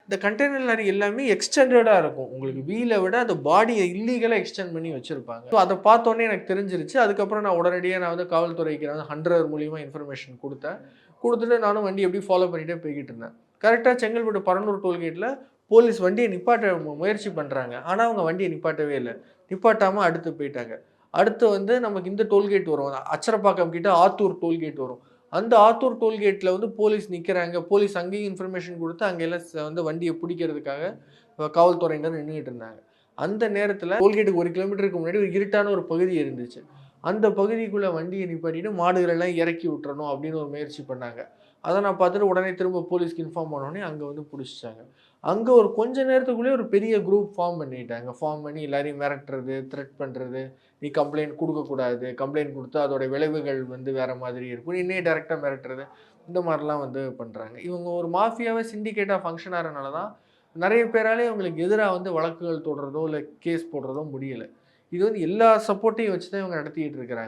இந்த container lorry எல்லாமே எக்ஸ்டெண்டடா இருக்கும். உங்களுக்கு வீல விட அந்த பாடிய இல்லீகலா எக்ஸ்டெண்ட் பண்ணி வச்சிருப்பாங்க. ஸோ அத பார்த்தோனே எனக்கு தெரிஞ்சிருச்சு. அதுக்கப்புறம் நான் உடனடியா நான் வந்து காவல்துறைக்கு நான் வந்து 100 மூலியமா இன்ஃபர்மேஷன் குடுத்தேன். குடுத்துட்டு நானும் வண்டி எப்படியும் ஃபாலோ பண்ணிட்டே போய்க்கிட்டு இருந்தேன். கரெக்ட்டா செங்கல்பட்டு பரனூர் டோல்கேட்ல போலீஸ் வண்டிய நிப்பாட்ட முயற்சி பண்றாங்க. ஆனா அவங்க வண்டிய நிப்பாட்டவே இல்ல. நிப்பாட்டாம அடுத்து போய்ட்டாங்க. அடுத்து வந்து நமக்கு இந்த டோல்கேட் வரும். அச்சரப்பாக்கம் கிட்ட ஆத்தூர் டோல்கேட் வரும். அந்த ஆத்தூர் டோல்கேட்ல வந்து போலீஸ் நிக்கிறாங்க. போலீஸ் அங்கேயும் இன்ஃபர்மேஷன் குடுத்து அங்க எல்லாம் வந்து வண்டிய புடிக்கிறதுக்காக காவல்துறையினர் நின்னுகிட்டு இருந்தாங்க. அந்த நேரத்துல டோல்கேட்டுக்கு 1 கிலோமீட்டருக்கு முன்னாடி ஒரு இருட்டான ஒரு பகுதி இருந்துச்சு. அந்த பகுதிக்குள்ள வண்டிய நிப்பாட்டிட்டு மாடுகள் எல்லாம் இறக்கி விட்டுறணும் அப்படின்னு ஒரு முயற்சி பண்ணாங்க. அத நான் பார்த்துட்டு உடனே திரும்ப போலீஸ்க்கு இன்ஃபார்ம் பண்ணோனே அங்க வந்து புடிச்சுட்டாங்க. அங்க ஒரு கொஞ்ச நேரத்துக்குள்ளயே ஒரு பெரிய குரூப் ஃபார்ம் பண்ணிட்டாங்க. ஃபார்ம் பண்ணி எல்லாரையும் மிரட்டுறது, த்ரெட் பண்றது. நீ கம்ப்ளைண்ட் குடுக்கக்கூடாது. கம்ப்ளைண்ட் குடுத்தா அதோட விளைவுகள் வந்து வேற மாதிரி இருக்கும். என்னைய டைரக்ட்டா மிரட்டுறது. இந்த மாரிலாம் வந்து பண்றாங்க. இவங்க ஒரு மாஃபியாவா சிண்டிகேட்டா ஃபங்ஷன் ஆறனால தான் நெறைய பேரால இவங்களுக்கு எதிரா வந்து வழக்குகள் தொடர்றதோ, இல்ல கேஸ் போடுறதோ முடியல. இது வந்து எல்லா சப்போர்ட்டையும் வச்சு தான் இவங்க நடத்திட்டு இருக்கிறாங்க.